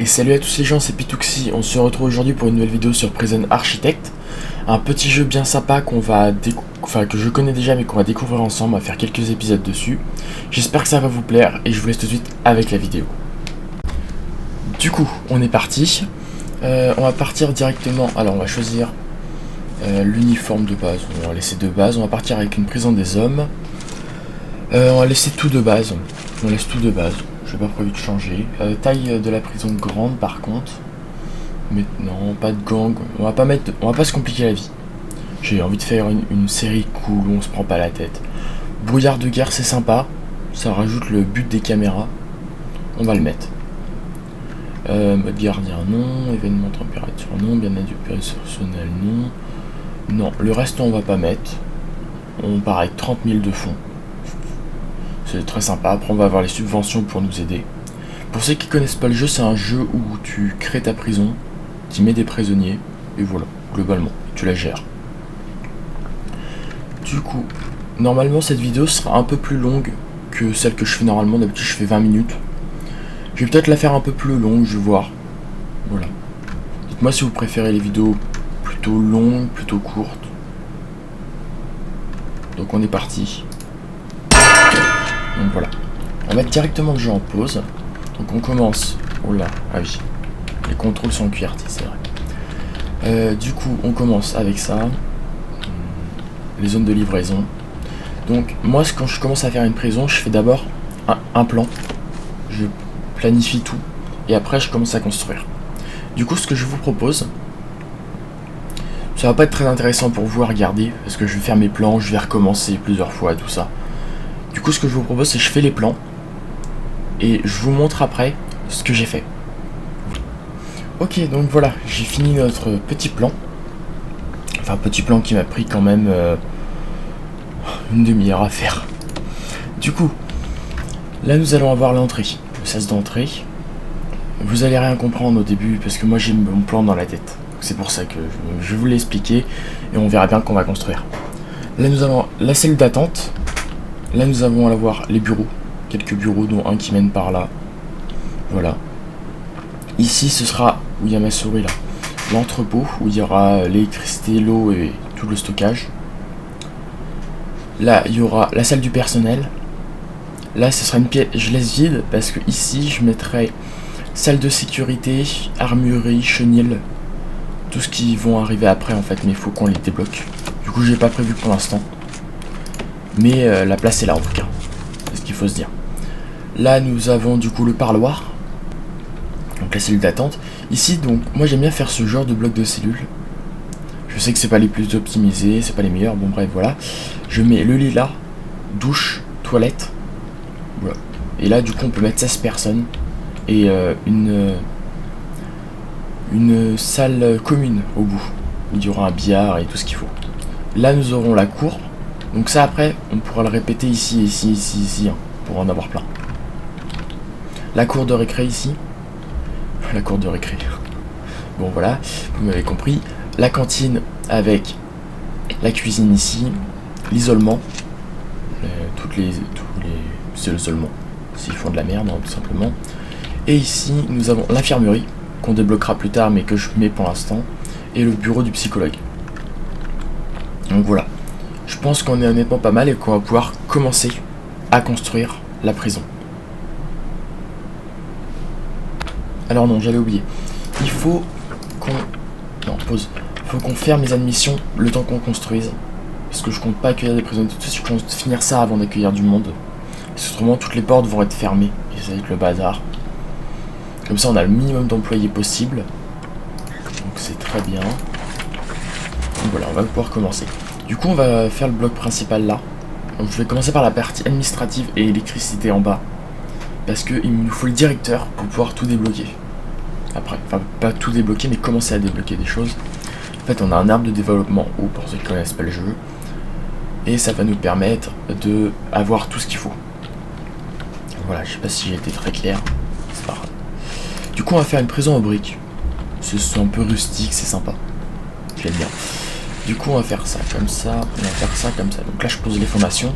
Et salut à tous les gens, c'est Pituxi. On se retrouve aujourd'hui pour une nouvelle vidéo sur Prison Architect. Un petit jeu bien sympa que je connais déjà mais qu'on va découvrir ensemble, on va faire quelques épisodes dessus. J'espère que ça va vous plaire et je vous laisse tout de suite avec la vidéo. Du coup, on est parti. On va partir directement, alors on va choisir l'uniforme de base, on va laisser de base. On va partir avec une prison des hommes. On va laisser tout de base, on laisse tout de base. J'ai pas prévu de changer. Taille de la prison grande par contre. Mais non, pas de gang. On va pas se compliquer la vie. J'ai envie de faire une série cool où on se prend pas la tête. Brouillard de guerre, c'est sympa. Ça rajoute le but des caméras. On va le mettre. Mode gardien, non. Événement température, non. Bien-être du personnel, non. Non, le reste on va pas mettre. On part avec 30 000 de fonds. C'est très sympa. Après on va avoir les subventions pour nous aider. Pour ceux qui connaissent pas le jeu, c'est un jeu où tu crées ta prison, tu mets des prisonniers, et voilà, globalement, tu la gères. Du coup, normalement cette vidéo sera un peu plus longue que celle que je fais normalement. D'habitude je fais 20 minutes. Je vais peut-être la faire un peu plus longue, je vais voir. Voilà. Dites-moi si vous préférez les vidéos plutôt longues, plutôt courtes. Donc on est parti. Donc voilà. On va mettre directement le jeu en pause. Donc on commence. Oh là, ah oui. Les contrôles sont en QWERTY, c'est vrai. Du coup, on commence avec ça. Les zones de livraison. Donc moi, quand je commence à faire une prison, je fais d'abord un plan. Je planifie tout. Et après, je commence à construire. Du coup, ce que je vous propose, ça va pas être très intéressant pour vous à regarder, parce que je vais faire mes plans, je vais recommencer plusieurs fois, tout ça. Du coup, ce que je vous propose, c'est que je fais les plans. Et je vous montre après ce que j'ai fait. Ok, donc voilà, j'ai fini notre petit plan. Enfin, petit plan qui m'a pris quand même une demi-heure à faire. Du coup, là nous allons avoir l'entrée, le sas d'entrée. Vous allez rien comprendre au début parce que moi j'ai mon plan dans la tête. C'est pour ça que je vais vous l'expliquer et on verra bien qu'on va construire. Là nous avons la cellule d'attente. Là nous allons avoir les bureaux. Quelques bureaux dont un qui mène par là. Voilà. Ici ce sera, où il y a ma souris là, l'entrepôt où il y aura l'électricité, l'eau et tout le stockage. Là il y aura la salle du personnel. Là ce sera une pièce, je laisse vide parce que ici je mettrai salle de sécurité, armurerie, chenil, tout ce qui vont arriver après en fait, mais il faut qu'on les débloque. Du coup j'ai pas prévu pour l'instant. Mais la place est là en tout cas, c'est ce qu'il faut se dire. Là nous avons du coup le parloir. Donc la cellule d'attente. Ici donc moi j'aime bien faire ce genre de bloc de cellules. Je sais que c'est pas les plus optimisés, c'est pas les meilleurs, bon bref voilà. Je mets le lit là, douche, toilette. Voilà. Et là du coup on peut mettre 16 personnes. Et une salle commune au bout. Où il y aura un billard et tout ce qu'il faut. Là nous aurons la cour. Donc ça après on pourra le répéter ici, ici, hein, pour en avoir plein. La cour de récré ici. La cour de récré. Bon voilà, vous m'avez compris. La cantine avec la cuisine ici. L'isolement. C'est l'isolement. S'ils font de la merde, hein, tout simplement. Et ici, nous avons l'infirmerie, qu'on débloquera plus tard, mais que je mets pour l'instant. Et le bureau du psychologue. Donc voilà. Je pense qu'on est honnêtement pas mal et qu'on va pouvoir commencer à construire la prison. Alors non, j'allais oublier. Il faut qu'on... Non, pause. Il faut qu'on ferme les admissions le temps qu'on construise. Parce que je compte pas accueillir des prisonniers tout de suite. Je compte finir ça avant d'accueillir du monde. Parce que autrement, toutes les portes vont être fermées. Et ça va être le bazar. Comme ça, on a le minimum d'employés possible. Donc c'est très bien. Donc voilà, on va pouvoir commencer. Du coup, on va faire le bloc principal là. Donc je vais commencer par la partie administrative et électricité en bas. Parce qu'il nous faut le directeur pour pouvoir tout débloquer. Après, enfin pas tout débloquer, mais commencer à débloquer des choses. En fait, on a un arbre de développement haut pour ceux qui connaissent pas le jeu. Et ça va nous permettre de avoir tout ce qu'il faut. Voilà, je sais pas si j'ai été très clair. C'est pas grave. Du coup, on va faire une prison en briques. C'est un peu rustique, c'est sympa. J'aime bien. Du coup, on va faire ça comme ça. On va faire ça comme ça. Donc là, je pose les fondations.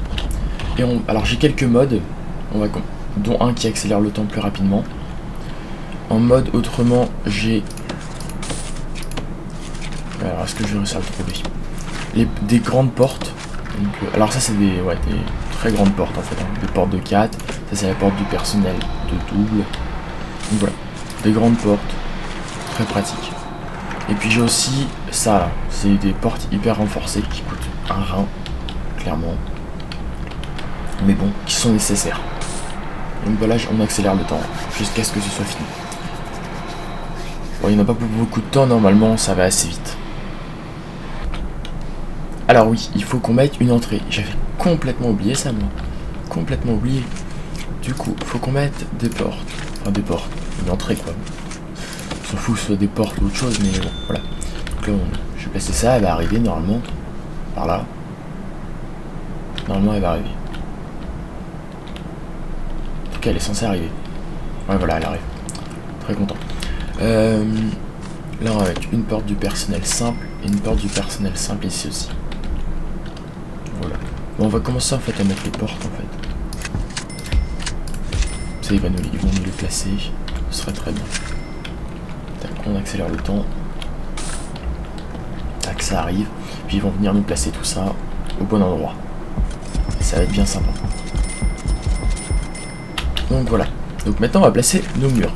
Alors, j'ai quelques modes. Dont un qui accélère le temps plus rapidement. En mode autrement, j'ai... Alors, est-ce que je vais réussir à le trouver? Des grandes portes. Donc, alors ça, c'est des très grandes portes, en fait. Hein. Des portes de 4. Ça, c'est la porte du personnel de double. Donc, voilà. Des grandes portes. Très pratiques. Et puis, j'ai aussi ça, là. C'est des portes hyper renforcées qui coûtent un rein, clairement. Mais bon, qui sont nécessaires. Donc, voilà, on accélère le temps jusqu'à ce que ce soit fini. Bon, il n'y en a pas pour beaucoup de temps, normalement, ça va assez vite. Alors oui, il faut qu'on mette une entrée. J'avais complètement oublié ça, moi. Complètement oublié. Du coup, il faut qu'on mette des portes. Enfin, des portes. Une entrée, quoi. On s'en fout que ce soit des portes ou autre chose, mais bon, voilà. Donc là, je vais placer ça, elle va arriver, normalement. Par là. Normalement, elle va arriver. En tout cas, elle est censée arriver. Ouais, voilà, elle arrive. Très content. Là, on va mettre une porte du personnel simple et une porte du personnel simple ici aussi. Voilà. Bon, on va commencer en fait à mettre les portes en fait. Ça, ils vont nous les placer. Ce serait très bien. Tac, on accélère le temps. Tac, ça arrive. Puis ils vont venir nous placer tout ça au bon endroit. Ça va être bien sympa. Donc voilà. Donc maintenant, on va placer nos murs.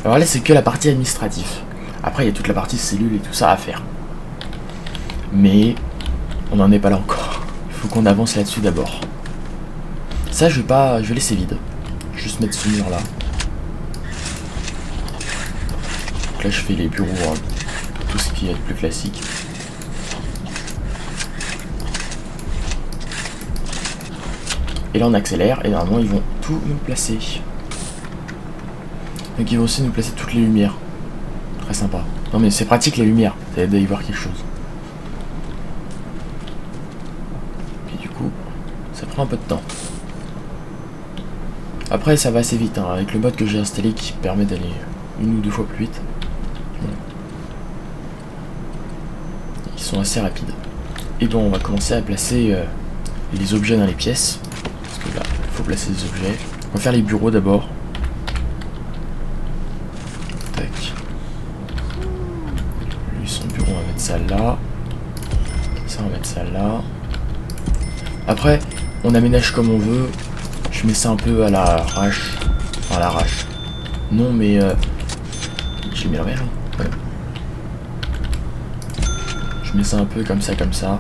Alors là, c'est que la partie administrative. Après, il y a toute la partie cellules et tout ça à faire. Mais on n'en est pas là encore. Il faut qu'on avance là-dessus d'abord. Ça, je vais laisser vide. Juste mettre ce mur là. Donc là, je fais les bureaux, hein. Tout ce qui est plus classique. Et là, on accélère et normalement, ils vont tout nous placer. Donc ils vont aussi nous placer toutes les lumières. Très sympa. Non mais c'est pratique les lumières, ça aide à y voir quelque chose. Puis du coup, ça prend un peu de temps. Après ça va assez vite, hein, avec le mode que j'ai installé qui permet d'aller une ou deux fois plus vite. Ils sont assez rapides. Et bon, on va commencer à placer les objets dans les pièces. Parce que là, il faut placer des objets. On va faire les bureaux d'abord. On va mettre ça là. Ça, on va mettre ça là. Après, on aménage comme on veut. Je mets ça un peu à l'arrache. Enfin, à l'arrache. Non, mais... j'ai mis la merde. Ouais. Je mets ça un peu comme ça, comme ça.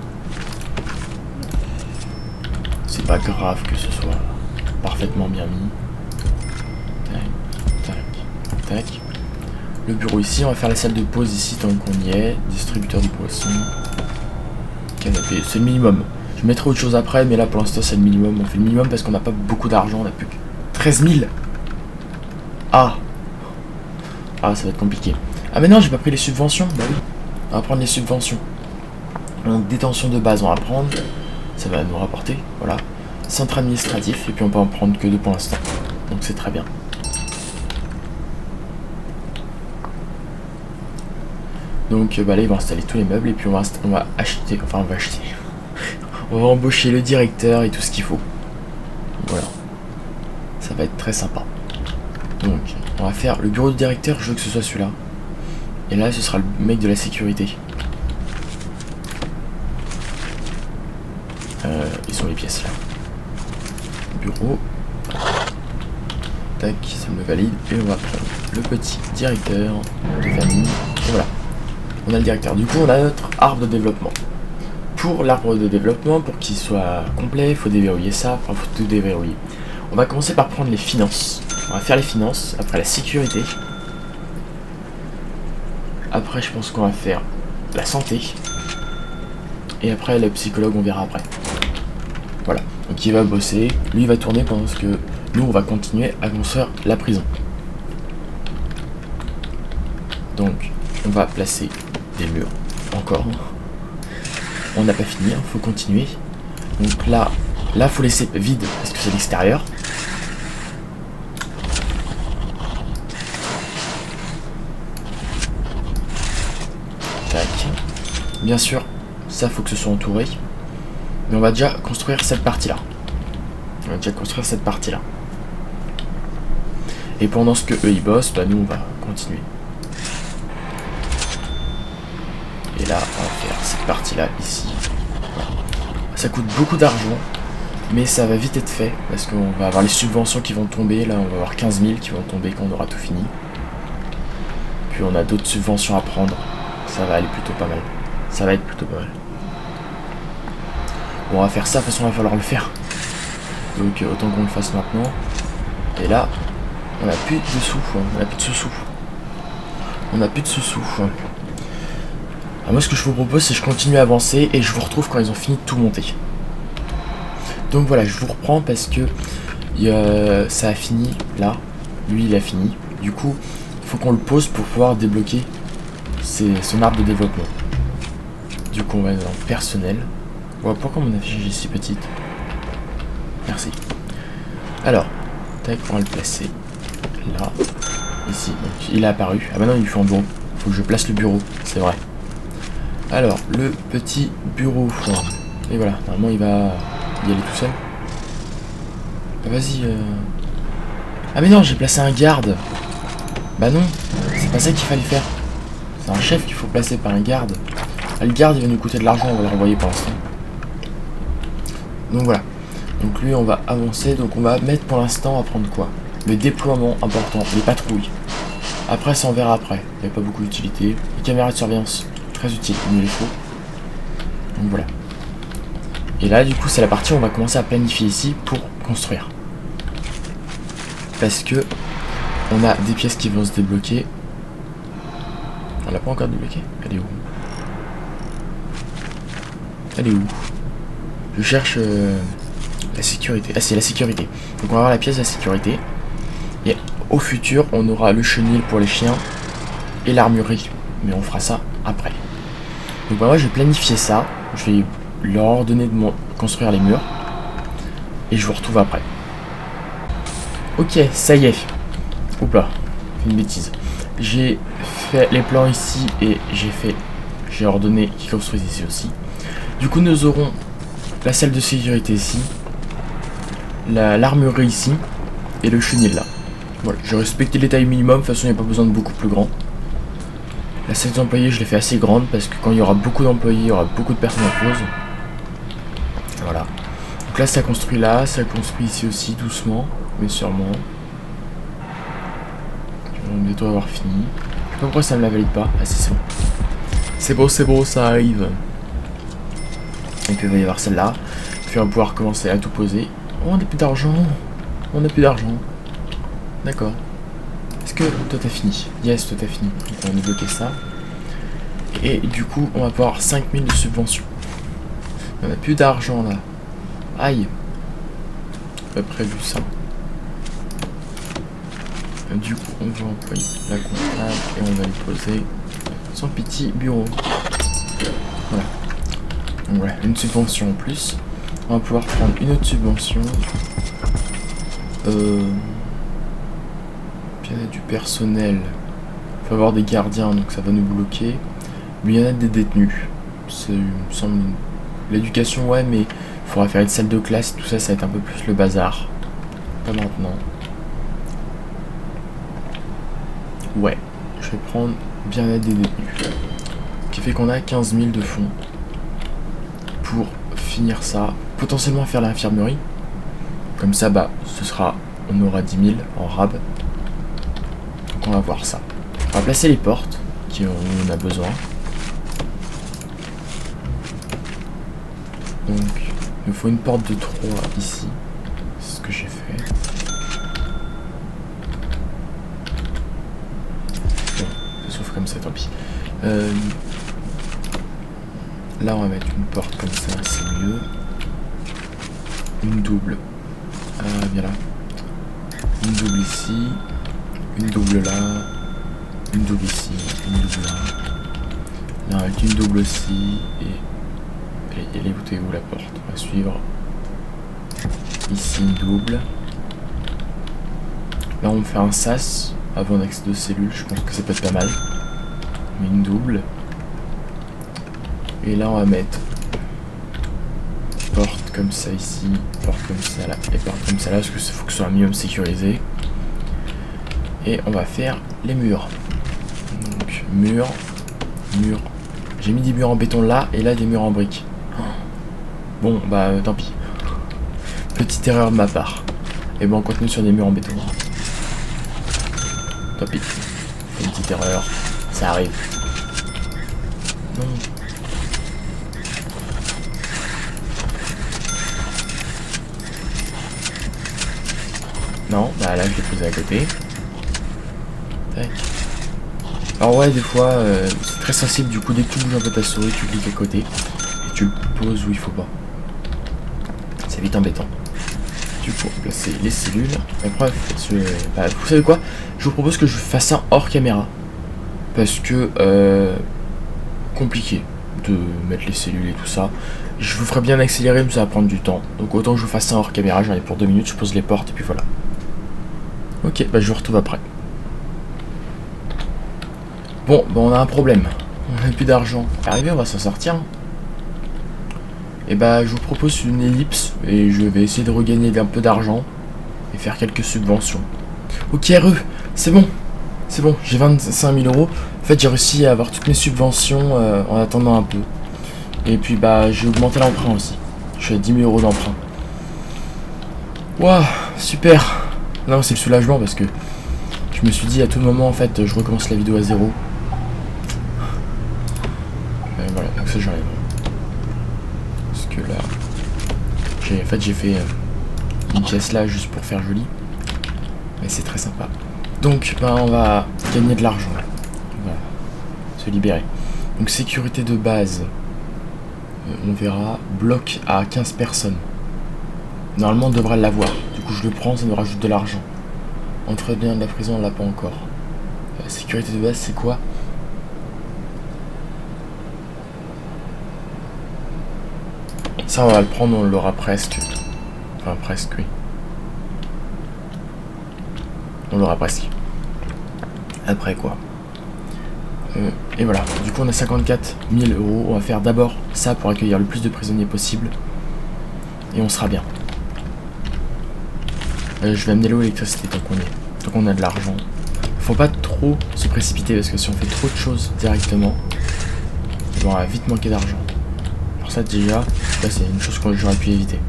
C'est pas grave que ce soit parfaitement bien mis. Tac, tac, tac. Le bureau ici, on va faire la salle de pause ici tant qu'on y est. Distributeur de poissons. Canapé, c'est le minimum. Je mettrai autre chose après, mais là pour l'instant c'est le minimum. On fait le minimum parce qu'on n'a pas beaucoup d'argent, on n'a plus que 13 000. Ah, ça va être compliqué. Ah mais non, j'ai pas pris les subventions. Bah oui, on va prendre les subventions. Donc détention de base on va prendre. Ça va nous rapporter, voilà. Centre administratif, et puis on peut en prendre que deux pour l'instant. Donc c'est très bien. Donc bah là ils vont installer tous les meubles et puis on va acheter, on va embaucher le directeur et tout ce qu'il faut. Voilà. Ça va être très sympa. Donc on va faire le bureau du directeur, je veux que ce soit celui-là. Et là ce sera le mec de la sécurité. Ils sont les pièces là. Bureau. Tac, ça me valide. Et on va prendre le petit directeur de famille. Et voilà. On a le directeur. Du coup, on a notre arbre de développement. Pour l'arbre de développement, pour qu'il soit complet, il faut déverrouiller ça. Enfin, il faut tout déverrouiller. On va commencer par prendre les finances. On va faire les finances. Après, la sécurité. Après, je pense qu'on va faire la santé. Et après, le psychologue, on verra après. Voilà. Donc, il va bosser. Lui, il va tourner pendant que nous, on va continuer à construire la prison. Donc, on va placer des murs. Encore. On n'a pas fini, hein, faut continuer. Donc là, faut laisser vide parce que c'est l'extérieur. Tac. Bien sûr, ça faut que ce soit entouré. Mais on va déjà construire cette partie-là. Et pendant ce que eux ils bossent, bah nous on va continuer. Et là, on va faire cette partie-là, ici. Voilà. Ça coûte beaucoup d'argent, mais ça va vite être fait, parce qu'on va avoir les subventions qui vont tomber. Là, on va avoir 15 000 qui vont tomber quand on aura tout fini. Puis on a d'autres subventions à prendre. Ça va aller plutôt pas mal. Ça va être plutôt pas mal. Bon, on va faire ça, de toute façon, il va falloir le faire. Donc, autant qu'on le fasse maintenant. Et là, on n'a plus de sous. On n'a plus de sous. On n'a plus de sous. Alors moi, ce que je vous propose, c'est que je continue à avancer et je vous retrouve quand ils ont fini de tout monter. Donc voilà, je vous reprends parce que ça a fini là. Lui, il a fini. Du coup, il faut qu'on le pose pour pouvoir débloquer son arbre de développement. Du coup, on va dans personnel. Bon, pourquoi mon affichage est si petite? Merci. Alors, tac, on va le placer là, ici. Donc, il est apparu. Ah bah non, il faut un bureau. Il faut que je place le bureau, c'est vrai. Alors, le petit bureau. Et voilà, normalement, il va y aller tout seul. Ah, vas-y. Ah mais non, j'ai placé un garde. Bah non, c'est pas ça qu'il fallait faire. C'est un chef qu'il faut placer, pas un garde. Ah, le garde, il va nous coûter de l'argent, on va le renvoyer pour l'instant. Donc voilà. Donc lui, on va avancer. Donc on va mettre pour l'instant, on va prendre quoi? Le déploiement important, les patrouilles. Après, ça on verra après. Il n'y a pas beaucoup d'utilité. Les caméras de surveillance, très utiles, il nous les faut. Donc voilà. Et là, du coup, c'est la partie où on va commencer à planifier ici pour construire. Parce que on a des pièces qui vont se débloquer. On l'a pas encore débloqué? Elle est où? Elle est où? Je cherche la sécurité. Ah, c'est la sécurité. Donc on va avoir la pièce de la sécurité. Et au futur, on aura le chenil pour les chiens et l'armurerie. Mais on fera ça après. Donc bah, moi, je vais planifier ça. Je vais leur ordonner de construire les murs. Et je vous retrouve après. Ok, ça y est. Oups là, une bêtise. J'ai fait les plans ici et j'ai ordonné qu'ils construisent ici aussi. Du coup, nous aurons la salle de sécurité ici, l'armurerie ici et le chenil là. Voilà, j'ai respecté les tailles minimum, de toute façon il n'y a pas besoin de beaucoup plus grand. La salle d'employés je l'ai fait assez grande parce que quand il y aura beaucoup d'employés, il y aura beaucoup de personnes en pause. Voilà. Donc là ça construit là, ça construit ici aussi doucement, mais sûrement. On va bientôt avoir fini. Je sais pas pourquoi ça me la valide pas. Ah si, c'est bon. C'est bon, ça arrive. Et puis il va y avoir celle-là. Puis on va pouvoir commencer à tout poser. Oh, on n'a plus d'argent. On n'a plus d'argent. D'accord. Est-ce que toi t'as fini? Yes, toi t'as fini. Donc on va débloquer ça. Et du coup, on va pouvoir 5000 de subventions. On n'a plus d'argent là. Aïe. Pas prévu ça. Du coup, on va employer la comptable et on va lui poser son petit bureau. Voilà. Donc voilà, une subvention en plus. On va pouvoir prendre une autre subvention. Puis il y en a du personnel. Il faut avoir des gardiens, donc ça va nous bloquer. Mais il y en a des détenus. C'est, il me semble, l'éducation, ouais, mais il faudra faire une salle de classe. Tout ça, ça va être un peu plus le bazar. Pas maintenant. Ouais, je vais prendre bien-être des détenus. Ce qui fait qu'on a 15 000 de fonds pour finir ça. Potentiellement faire l'infirmerie. Comme ça, bah, on aura 10 000 en rab. Donc on va voir ça. On va placer les portes, qui on a besoin. Donc, il nous faut une porte de 3 ici. C'est ce que j'ai fait. Comme ça, tant pis. Là, on va mettre une porte comme ça, c'est mieux. Une double. Viens là. Une double ici. Une double là. Une double ici. Une double là. Là, avec une double aussi. Et elle est où la porte? On va suivre. Ici, une double. Là, on va faire un sas avant d'accès de cellule. Je pense que ça peut être pas mal. Une double. Et là on va mettre porte comme ça ici, porte comme ça là, et porte comme ça là, parce que faut que ce soit un minimum sécurisé. Et on va faire les murs. Donc, mur. J'ai mis des murs en béton là, et là des murs en briques. Bon, bah tant pis. Petite erreur de ma part. Et bon, on continue sur des murs en béton. Tant pis. Une petite erreur. Ça arrive. Non. Non, bah là je l'ai posé à côté. Tac. Alors ouais, des fois, c'est très sensible, du coup dès que tu bouges un peu ta souris, tu cliques à côté. Et tu le poses où il faut pas. C'est vite embêtant. Du coup, placer les cellules. Après, bah, vous savez quoi? Je vous propose que je fasse ça hors caméra. Parce que, compliqué de mettre les cellules et tout ça. Je vous ferai bien accélérer, mais ça va prendre du temps. Donc autant que je vous fasse ça hors caméra, j'en ai pour 2 minutes, je pose les portes et puis voilà. Ok, bah je vous retrouve après. Bon, bah on a un problème. On n'a plus d'argent. Arrivé, on va s'en sortir. Et bah je vous propose une ellipse et je vais essayer de regagner un peu d'argent et faire quelques subventions. Ok, c'est bon. C'est bon, j'ai 25 000 euros. En fait, j'ai réussi à avoir toutes mes subventions en attendant un peu. Et puis bah j'ai augmenté l'emprunt aussi. Je suis à 10 000 euros d'emprunt. Waouh, super. Non, c'est le soulagement parce que je me suis dit à tout moment en fait je recommence la vidéo à zéro. Et voilà, donc ça j'arrive. Parce que là, j'ai fait une pièce là juste pour faire joli. Mais c'est très sympa. Donc bah, on va gagner de l'argent. On va se libérer. Donc sécurité de base. On verra. Bloc à 15 personnes. Normalement on devrait l'avoir. Du coup je le prends, ça nous rajoute de l'argent. Entretien de la prison, on l'a pas encore. Sécurité de base c'est quoi? Ça on va le prendre, on l'aura presque. Enfin presque oui. On l'aura presque. Après quoi? Et voilà, du coup on a 54 000 euros. On va faire d'abord ça pour accueillir le plus de prisonniers possible. Et on sera bien. Je vais amener l'eau et l'électricité tant qu'on a de l'argent. Faut pas trop se précipiter parce que si on fait trop de choses directement, on va vite manquer d'argent. Pour ça déjà, là c'est une chose que j'aurais pu éviter.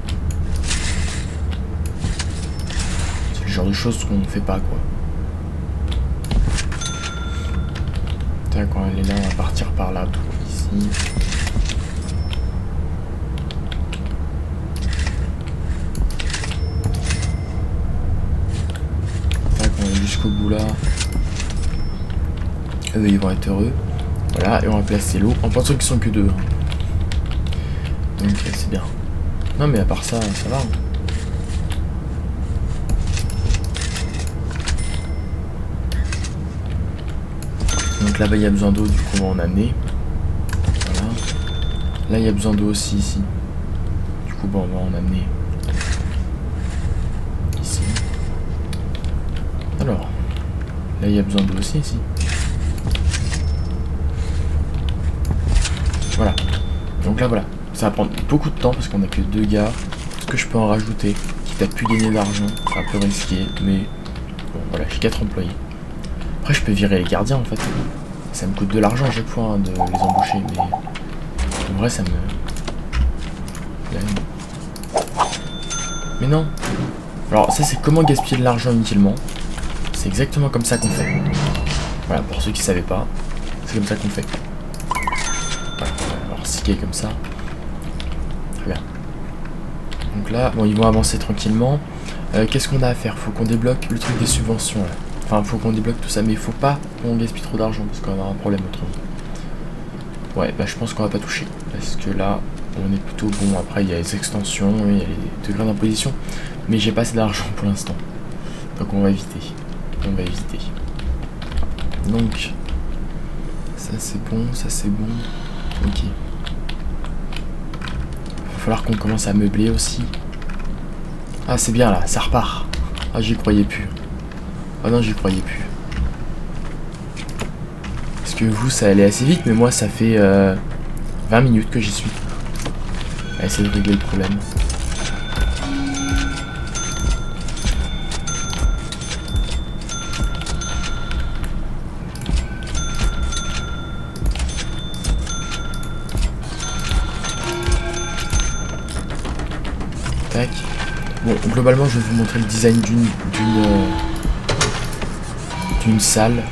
C'est le genre de choses qu'on ne fait pas quoi. Quand elle est là, on va partir par là, tout ici. Tac, on est jusqu'au bout là. Eux, ils vont être heureux. Voilà, et on va placer l'eau en pensant qu'ils sont que deux. Donc c'est bien. Non mais à part ça, ça va. Donc là-bas il y a besoin d'eau, du coup on va en amener. Voilà. Là il y a besoin d'eau aussi ici. Du coup bon, on va en amener. Ici. Alors. Là il y a besoin d'eau aussi ici. Voilà. Donc là voilà. Ça va prendre beaucoup de temps parce qu'on a que 2 gars. Est-ce que je peux en rajouter? Quitte à plus gagner d'argent. C'est un peu risqué. Mais bon voilà, j'ai 4 employés. Après je peux virer les gardiens en fait. Ça me coûte de l'argent à chaque fois hein, de les embaucher, mais en vrai ça me... Mais non. Alors ça c'est comment gaspiller de l'argent inutilement. C'est exactement comme ça qu'on fait. Voilà, pour ceux qui savaient pas, c'est comme ça qu'on fait. Voilà, alors sticker comme ça. Très bien. Donc là, bon ils vont avancer tranquillement. Qu'est-ce qu'on a à faire? Faut qu'on débloque le truc des subventions là. Enfin, faut qu'on débloque tout ça, mais il faut pas qu'on gaspille trop d'argent parce qu'on va avoir un problème autrement. Ouais, bah je pense qu'on va pas toucher parce que là, on est plutôt bon. Après, il y a les extensions, il y a les degrés d'imposition, mais j'ai pas assez d'argent pour l'instant. Donc on va éviter. On va éviter. Donc, ça c'est bon, ça c'est bon. Ok. Il va falloir qu'on commence à meubler aussi. Ah, c'est bien là, ça repart. Ah, j'y croyais plus. Ah non, j'y croyais plus. Parce que vous, ça allait assez vite, mais moi, ça fait 20 minutes que j'y suis. À essayer de régler le problème. tac. Bon, globalement, je vais vous montrer le design d'une salle.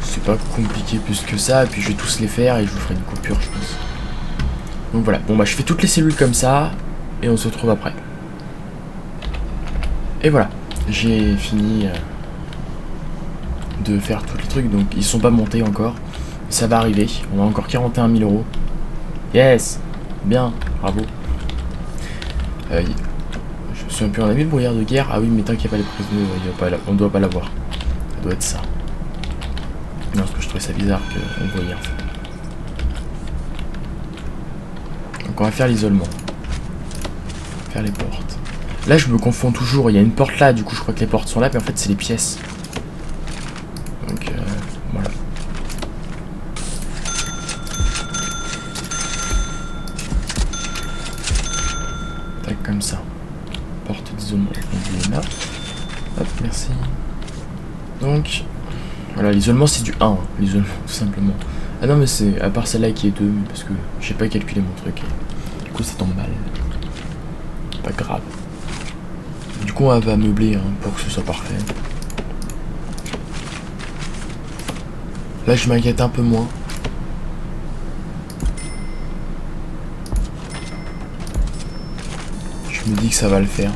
C'est pas compliqué plus que ça. Et puis je vais tous les faire et je vous ferai une coupure, je pense. Donc voilà. Bon, bah, je fais toutes les cellules comme ça. Et on se retrouve après. Et voilà. J'ai fini de faire tous les trucs. Donc, ils sont pas montés encore. Ça va arriver. On a encore 41 000 euros. Yes! Bien. Bravo. Je me souviens plus, on a mis le brouillard de guerre. Ah oui, mais tant qu'il n'y a pas les prisonniers, on doit pas l'avoir. Ça doit être ça. Non, parce que je trouvais ça bizarre qu'on voyait en fait. Donc on va faire l'isolement. Faire les portes. Là, je me confonds toujours. Il y a une porte là, du coup, je crois que les portes sont là, mais en fait, c'est les pièces. Donc, voilà. Tac, comme ça. Porte d'isolement. On là. Hop, merci. Donc, voilà, l'isolement c'est du 1, hein, l'isolement tout simplement. Ah non, mais c'est à part celle-là qui est 2, parce que j'ai pas calculé mon truc. Et du coup, ça tombe mal. Pas grave. Du coup, on va meubler hein, pour que ce soit parfait. Là, je m'inquiète un peu moins. Je me dis que ça va le faire.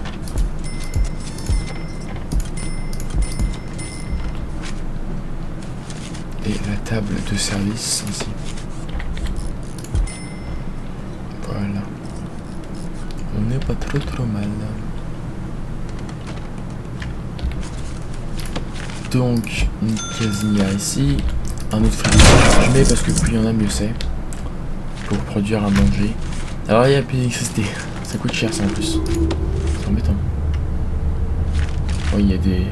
Et la table de service ici. Voilà. On n'est pas trop mal. Donc, une casinière ici. Un autre frigo. Je mets parce que plus il y en a, mieux c'est. Pour produire à manger. Alors, il n'y a plus d'électricité. Ça coûte cher ça en plus. C'est embêtant. Oh, il y a des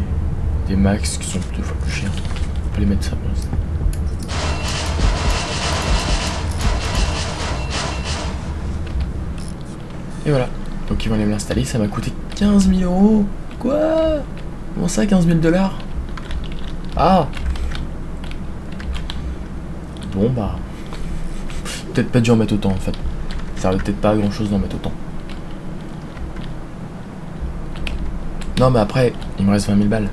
max qui sont 2 fois plus chers. On peut les mettre ça pour l'instant. Et voilà. Donc ils vont aller me l'installer. Ça m'a coûté 15 000 euros. Quoi? Comment ça, 15 000 $? Ah! Bon bah. Peut-être pas dû en mettre autant en fait. Ça servait peut-être pas à grand chose d'en mettre autant. Non mais après, il me reste 20 000 balles.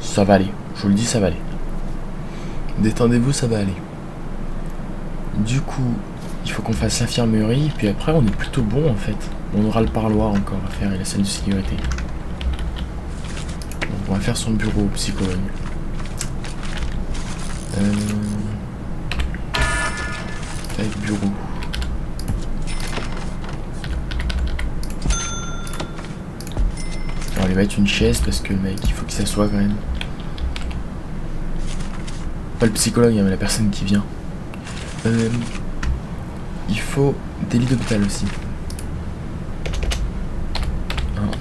Ça va aller. Je vous le dis, ça va aller. Détendez-vous, ça va aller. Du coup, il faut qu'on fasse l'infirmerie. Puis après, on est plutôt bon en fait. On aura le parloir encore à faire et la salle de sécurité. Donc, on va faire son bureau psychologue. Avec bureau. On va lui mettre une chaise parce que le mec, il faut qu'il s'assoie quand même. Pas le psychologue, mais la personne qui vient. Il faut des lits d'hôpital aussi.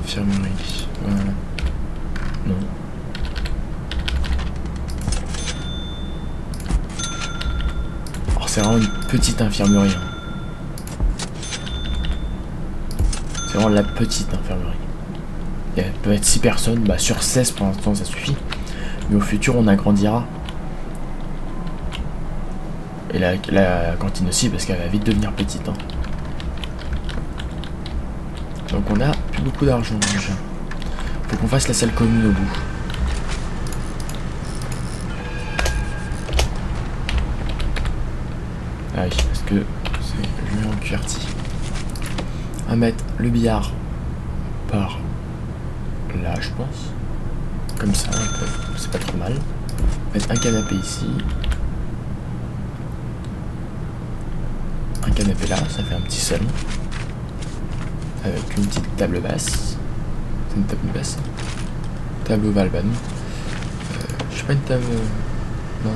Infirmerie. Voilà. Non. Alors c'est vraiment une petite infirmerie. Hein. C'est vraiment la petite infirmerie. Il peut être 6 personnes. Bah sur 16 pour l'instant ça suffit. Mais au futur on agrandira. Et la cantine aussi parce qu'elle va vite devenir petite. Hein. Donc on a plus beaucoup d'argent déjà. Faut qu'on fasse la salle commune au bout. Ah oui, parce que c'est le en QWERTY. On va mettre le billard par là, je pense. Comme ça, c'est pas trop mal. Mettre un canapé ici. Un canapé là, ça fait un petit salon. Avec une petite table basse. C'est une table basse. Table ovale, bah non. Je sais pas, une table. Non.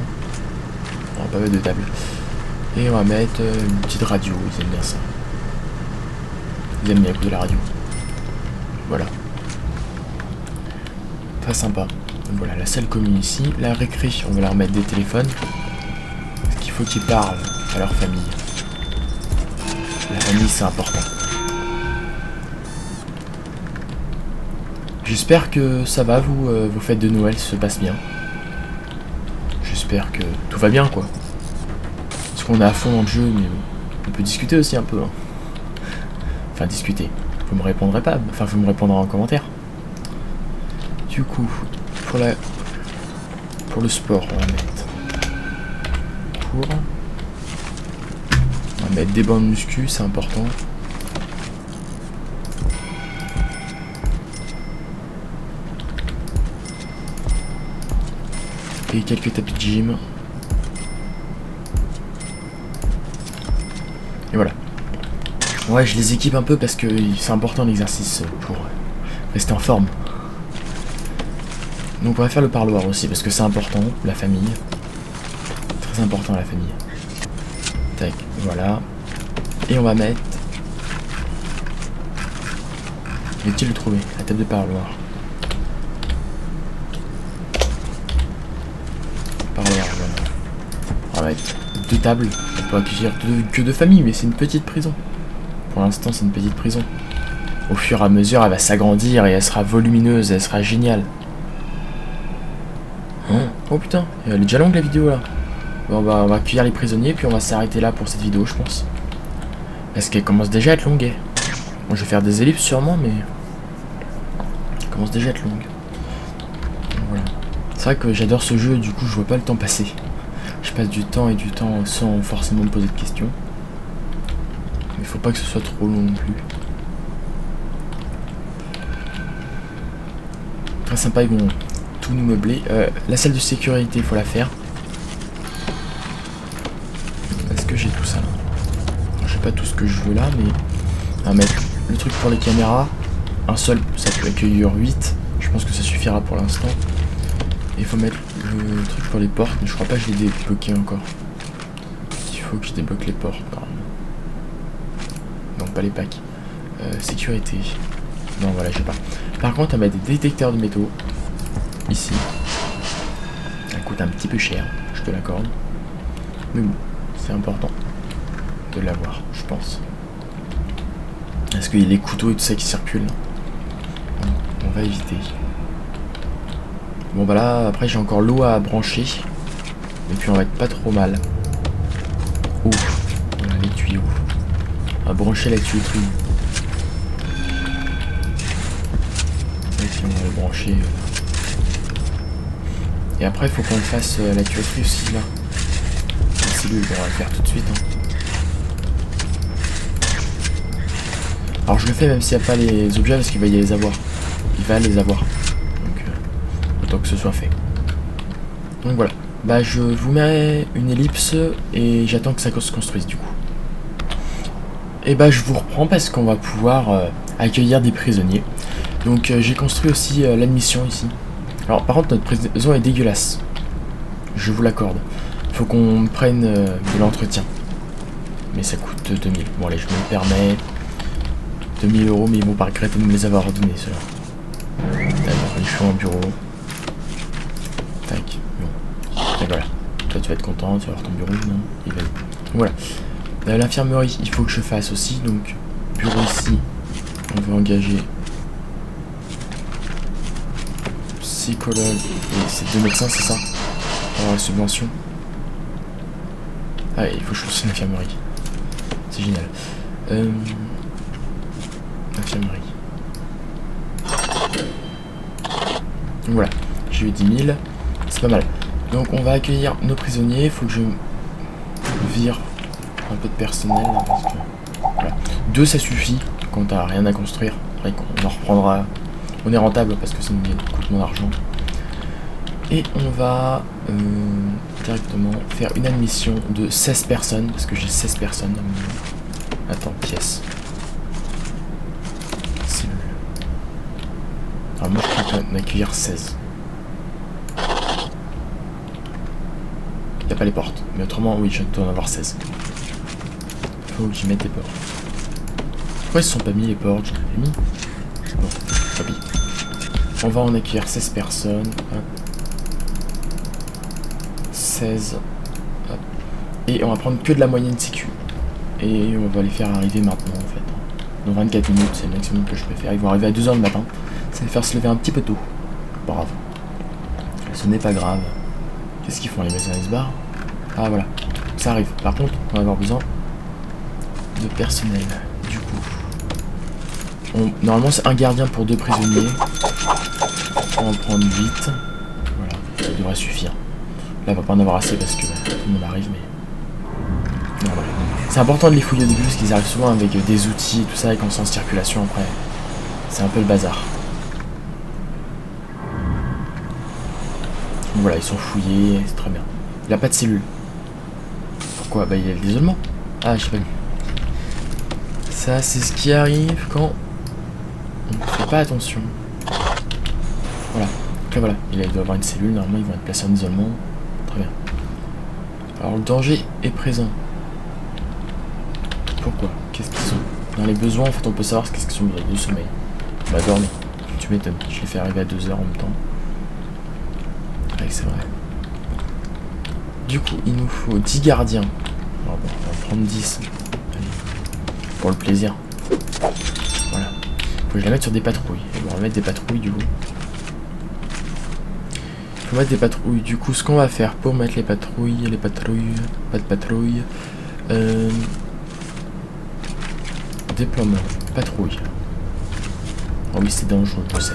On va pas mettre de table. Et on va mettre une petite radio, ils aiment bien ça. Ils aiment bien écouter la radio. Voilà. Très sympa. Donc voilà, la salle commune ici. La récré, on va leur mettre des téléphones. Parce qu'il faut qu'ils parlent à leur famille. La famille, c'est important. J'espère que ça va, vos fêtes de Noël se passent bien. J'espère que tout va bien, quoi. Parce qu'on est à fond dans le jeu, mais on peut discuter aussi un peu. Hein. Enfin, discuter. vous me répondrez pas. Enfin, vous me répondrez en commentaire. Du coup, pour le sport, on va mettre on va mettre des bandes muscu, c'est important. Et quelques tapis de gym. Et voilà. Ouais, je les équipe un peu parce que c'est important l'exercice pour rester en forme. Donc on va faire le parloir aussi parce que c'est important, la famille. Très important la famille. Tac, voilà. Et on va mettre... Vais-il le trouver? La table de parloir. Parloir, voilà. On va mettre 2 tables. On peut accueillir que 2 familles, mais c'est une petite prison. Pour l'instant, c'est une petite prison. Au fur et à mesure, elle va s'agrandir et elle sera volumineuse, elle sera géniale. Oh putain, elle est déjà longue la vidéo là. Bon, on va accueillir les prisonniers, puis on va s'arrêter là pour cette vidéo, je pense. Parce qu'elle commence déjà à être longue. Bon, je vais faire des ellipses sûrement, mais... Elle commence déjà à être longue. Voilà. C'est vrai que j'adore ce jeu, du coup, je vois pas le temps passer. Je passe du temps et du temps sans forcément me poser de questions. Mais faut pas que ce soit trop long non plus. Très sympa, ils vont tout nous meubler. La salle de sécurité, il faut la faire. Est-ce que j'ai tout ça là? J'ai pas tout ce que je veux là, mais... On va mettre le truc pour les caméras. Un seul, ça peut accueillir 8. Je pense que ça suffira pour l'instant. Et il faut mettre le truc pour les portes, mais je crois pas que je l'ai débloqué encore. Il faut que je débloque les portes, normalement. Non, pas les packs. Sécurité. Non, voilà, j'ai pas. Par contre, on va mettre des détecteurs de métaux. Ici. Ça coûte un petit peu cher, je te l'accorde. Mais bon, c'est important de l'avoir, je pense. Est-ce qu'il y a les couteaux et tout ça qui circulent? On va éviter. Bon bah là, après j'ai encore l'eau à brancher. Et puis on va être pas trop mal. Oh, voilà les tuyaux. On va brancher la tuyauterie. Et puis on va le brancher. Et après il faut qu'on fasse la tuyauterie aussi là. C'est lui, on va le faire tout de suite. Hein. Alors je le fais même s'il n'y a pas les objets parce qu'il va y les avoir. Il va les avoir. Donc autant que ce soit fait. Donc voilà. Bah je vous mets une ellipse et j'attends que ça se construise du coup. Et bah je vous reprends parce qu'on va pouvoir accueillir des prisonniers. Donc j'ai construit aussi l'admission ici. Alors par contre notre prison est dégueulasse. Je vous l'accorde. Faut qu'on prenne de l'entretien. Mais ça coûte 2000. Bon allez, je me le permets. 2000 €, mais ils vont pas regretter de me les avoir donnés, ceux-là. Tac, les choix en bureau. Tac, bon. Et voilà. Toi, tu vas être content, tu vas avoir ton bureau, non? Il va. Voilà. L'infirmerie, il faut que je fasse aussi, donc bureau ici. On va engager psychologue. Et c'est 2 médecins, c'est ça? Pour avoir la subvention. Ah, il faut que je fasse une infirmerie. C'est génial. Infirmerie. Donc voilà, j'ai eu 10 000, c'est pas mal. Donc on va accueillir nos prisonniers, il faut que je vire un peu de personnel là, parce que voilà. 2 ça suffit quand t'as rien à construire. Après on en reprendra, on est rentable parce que ça nous coûte moins d'argent. Et on va directement faire une admission de 16 personnes, parce que j'ai 16 personnes. Attends, pièce. Alors moi je peux en accueillir 16. Il n'y a pas les portes, mais autrement oui je dois en avoir 16. Faut que j'y mette les portes. Pourquoi ils se sont pas mis les portes? Je les ai mis. Bon, tant pis. On va en accueillir 16 personnes. Hop. 16. Hop. Et on va prendre que de la moyenne sécu. Et on va les faire arriver maintenant en fait. Dans 24 minutes, c'est le maximum que je peux faire. Ils vont arriver à 2 h du matin. Ça va faire se lever un petit peu tôt. Bravo. Ce n'est pas grave. Qu'est-ce qu'ils font les maisons se barrent? Ah voilà. Ça arrive. Par contre, on va avoir besoin de personnel. Du coup. Normalement c'est un gardien pour 2 prisonniers. On va en prendre 8. Voilà, ça devrait suffire. Là, on va pas en avoir assez parce que tout le monde arrive, mais... Non, voilà. C'est important de les fouiller au début parce qu'ils arrivent souvent avec des outils et tout ça, et quand ils sont en circulation après, c'est un peu le bazar. Donc voilà, ils sont fouillés, c'est très bien. Il a pas de cellule. Pourquoi? Bah il y a l'isolement. Ah, je sais pas. Ça, c'est ce qui arrive quand on ne fait pas attention. Voilà. Donc là, voilà. Il doit avoir une cellule. Normalement, ils vont être placés en isolement. Très bien. Alors, le danger est présent. Pourquoi? Qu'est-ce qu'ils ont? Dans les besoins, en fait, on peut savoir qu'est-ce qu'ils sont besoin de sommeil. Bah, dormir. Tu m'étonnes. Je l'ai fait arriver à 2 heures en même temps. Ouais, c'est vrai. Du coup, il nous faut 10 gardiens. Alors bon, on va prendre 10. Allez. Pour le plaisir. Voilà. Faut que je la mette sur des patrouilles. Et bon, on va mettre des patrouilles du coup. Faut mettre des patrouilles. Du coup, ce qu'on va faire pour mettre les patrouilles, pas de patrouille. Déploiement, patrouille. Oh oui, c'est dangereux, je sais.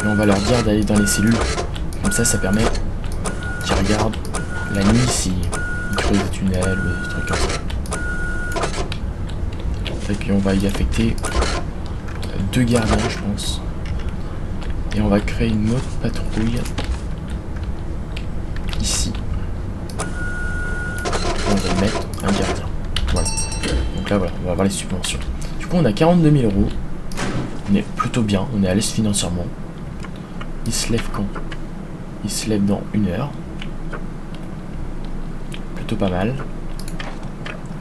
Et on va leur dire d'aller dans les cellules. Comme ça permet qu'ils regardent la nuit si ils creusent des tunnels ou des trucs comme ça. Et puis on va y affecter 2 gardiens, je pense. Et on va créer une autre patrouille ici. Et on va y mettre un gardien. Voilà. Donc là, voilà, on va avoir les subventions. Du coup, on a 42 000 €. On est plutôt bien, on est à l'aise financièrement. Il se lève quand? Il se lève dans 1 heure. Plutôt pas mal.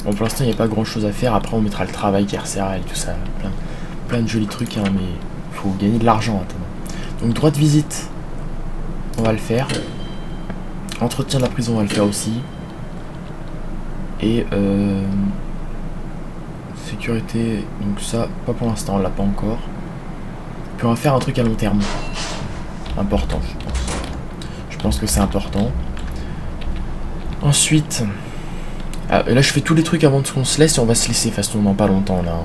Bon, pour l'instant, il n'y a pas grand chose à faire. Après, on mettra le travail carcéral et tout ça. Plein de jolis trucs, hein, mais il faut gagner de l'argent maintenant. Donc, droit de visite, on va le faire. Entretien de la prison, on va le faire aussi. Et sécurité, donc ça, pas pour l'instant, on l'a pas encore. Puis on va faire un truc à long terme. Important, je pense. Je pense que c'est important. Ensuite, là je fais tous les trucs avant qu'on se laisse et on va se laisser, de toute façon dans pas longtemps là.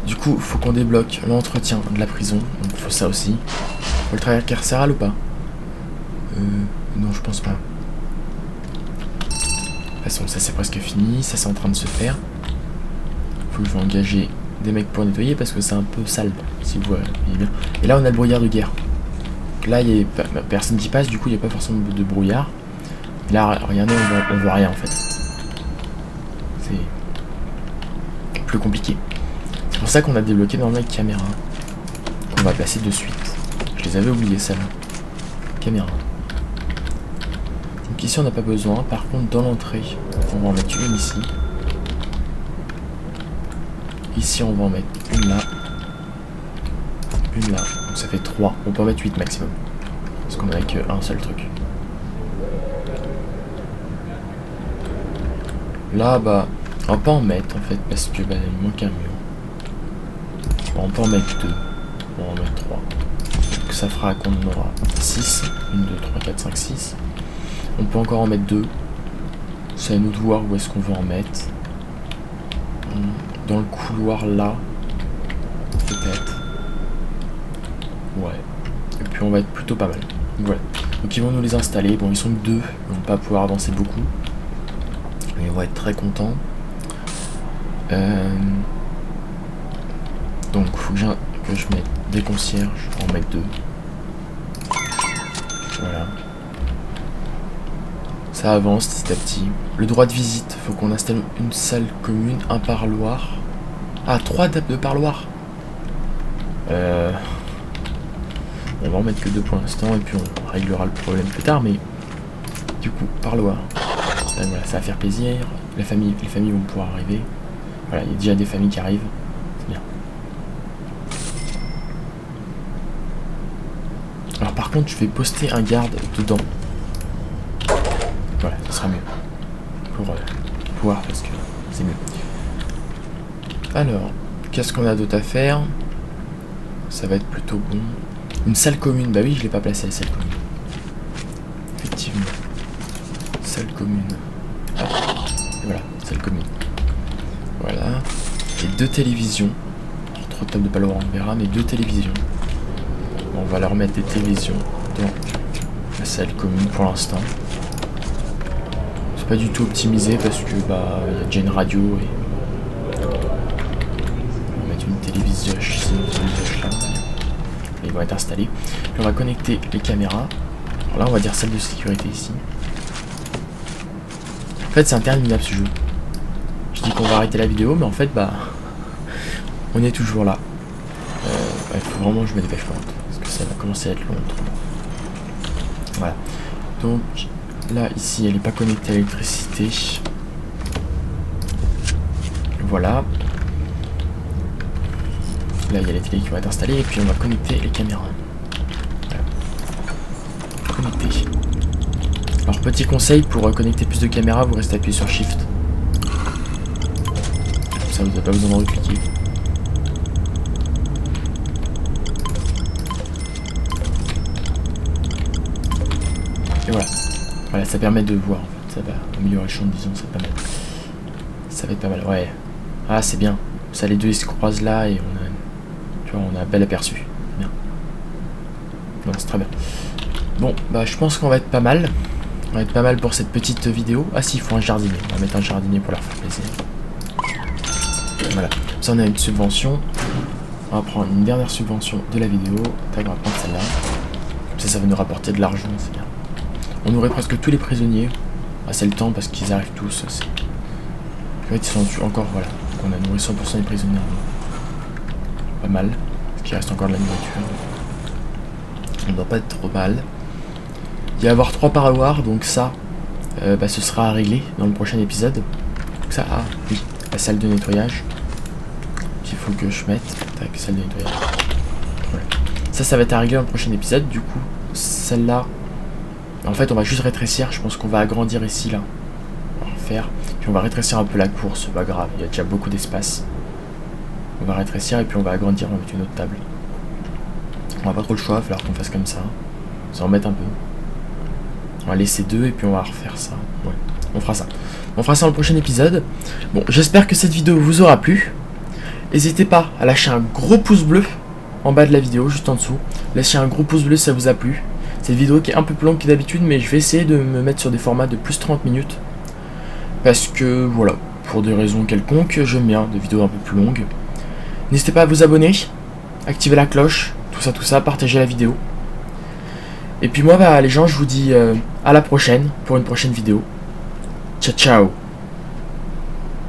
Du coup, faut qu'on débloque l'entretien de la prison, donc il faut ça aussi. Faut le travail carcéral ou pas? Non, je pense pas. De toute façon, ça c'est presque fini, ça c'est en train de se faire. Faut que je vais engager des mecs pour nettoyer parce que c'est un peu sale, si vous voyez bien. Et là on a le brouillard de guerre. Là il y a personne qui passe, du coup il n'y a pas forcément de brouillard. Là regardez, on voit rien en fait. C'est plus compliqué. C'est pour ça qu'on a débloqué dans les caméras. Qu'on va placer de suite. Je les avais oubliés celles-là. Caméra. Donc ici on n'a pas besoin. Par contre dans l'entrée, on va en mettre une ici. Ici on va en mettre une là. Une là. Donc ça fait 3. On peut en mettre 8 maximum. Parce qu'on a qu'un seul truc. Là bah on va pas en mettre en fait parce que bah, il manque un mur. On peut en mettre 2. On va en mettre 3. Donc ça fera qu'on en aura 6. 1, 2, 3, 4, 5, 6. On peut encore en mettre 2. C'est à nous de voir où est-ce qu'on veut en mettre. Dans le couloir là. Peut-être. Ouais. Et puis on va être plutôt pas mal. Voilà. Donc ils vont nous les installer. Bon, ils sont que 2. Ils vont pas pouvoir avancer beaucoup. Mais on va être très contents. Donc il faut que je mette des concierges. Je vais en mettre 2. Voilà. Ça avance petit à petit. Le droit de visite, faut qu'on installe une salle commune, un parloir. Ah, 3 adaptes de parloir. On va en mettre que 2 pour l'instant et puis on réglera le problème plus tard. Mais du coup, parloir. Voilà, ça va faire plaisir. Les familles vont pouvoir arriver. Voilà, il y a déjà des familles qui arrivent. C'est bien. Alors par contre, je vais poster un garde dedans. Voilà, ça sera mieux. Pour pouvoir, parce que c'est mieux. Alors, qu'est-ce qu'on a d'autre à faire? Ça va être plutôt bon. Une salle commune. Bah oui, je l'ai pas placée, la salle commune. Effectivement. Salle commune. Ah, et voilà. salle commune. Voilà. Et 2 télévisions. Trop top de pas le voir, on verra, mais 2 télévisions. On va leur mettre des télévisions dans la salle commune pour l'instant. C'est pas du tout optimisé parce que bah il y a déjà une radio et on va mettre une télévision là. Ils vont être installés. Puis on va connecter les caméras. Alors là on va dire salle de sécurité ici. En fait c'est interminable ce jeu. Je dis qu'on va arrêter la vidéo mais en fait bah on est toujours là. Il faut vraiment que je me dépêche pas parce que ça va commencer à être long autrement. Voilà. Donc là ici elle n'est pas connectée à l'électricité. Voilà. Là il y a les télés qui vont être installées et puis on va connecter les caméras. Voilà. Connecter. Alors petit conseil pour connecter plus de caméras, vous restez appuyé sur Shift. Comme ça vous n'avez pas besoin de recliquer. Et voilà. Voilà, ça permet de voir. En fait. Ça va améliorer le champ de vision, c'est pas mal. Ça va être pas mal, ouais. Ah, c'est bien. Ça, les deux ils se croisent là et on a, tu vois, on a un bel aperçu. Bien. Non, c'est très bien. Bon, bah, je pense qu'on va être pas mal. On va être pas mal pour cette petite vidéo. Ah, si, il faut un jardinier. On va mettre un jardinier pour leur faire plaisir. Voilà. Ça, on a une subvention. On va prendre une dernière subvention de la vidéo. Tac, on va prendre celle-là. Comme ça va nous rapporter de l'argent, c'est bien. On nourrit presque tous les prisonniers. Ah, c'est le temps parce qu'ils arrivent tous. En fait, ils sont encore, voilà. Donc on a nourri 100% des prisonniers. Pas mal. Parce qu'il reste encore de la nourriture. On ne doit pas être trop mal. Il va y avoir 3 paroirs, donc ça, bah, ce sera à régler dans le prochain épisode. Donc ça, ah, oui, la salle de nettoyage. Qu'il faut que je mette. Tac, salle de nettoyage. Voilà. Ça va être à régler dans le prochain épisode. Du coup, celle-là, en fait, on va juste rétrécir. Je pense qu'on va agrandir ici, là. On va refaire. Puis on va rétrécir un peu la cour, c'est pas grave. Il y a déjà beaucoup d'espace. On va rétrécir et puis on va agrandir, on va mettre une autre table. On n'a pas trop le choix, il va falloir qu'on fasse comme ça. On va en mettre un peu. On va laisser 2 et puis on va refaire ça. Ouais, on fera ça. On fera ça dans le prochain épisode. Bon, j'espère que cette vidéo vous aura plu. N'hésitez pas à lâcher un gros pouce bleu en bas de la vidéo, juste en dessous. Lâchez un gros pouce bleu si ça vous a plu. Cette vidéo qui est un peu plus longue que d'habitude, mais je vais essayer de me mettre sur des formats de plus 30 minutes. Parce que, voilà, pour des raisons quelconques, j'aime bien des vidéos un peu plus longues. N'hésitez pas à vous abonner, activer la cloche, tout ça, partager la vidéo. Et puis moi, bah, les gens, je vous dis à la prochaine, pour une prochaine vidéo. Ciao, ciao!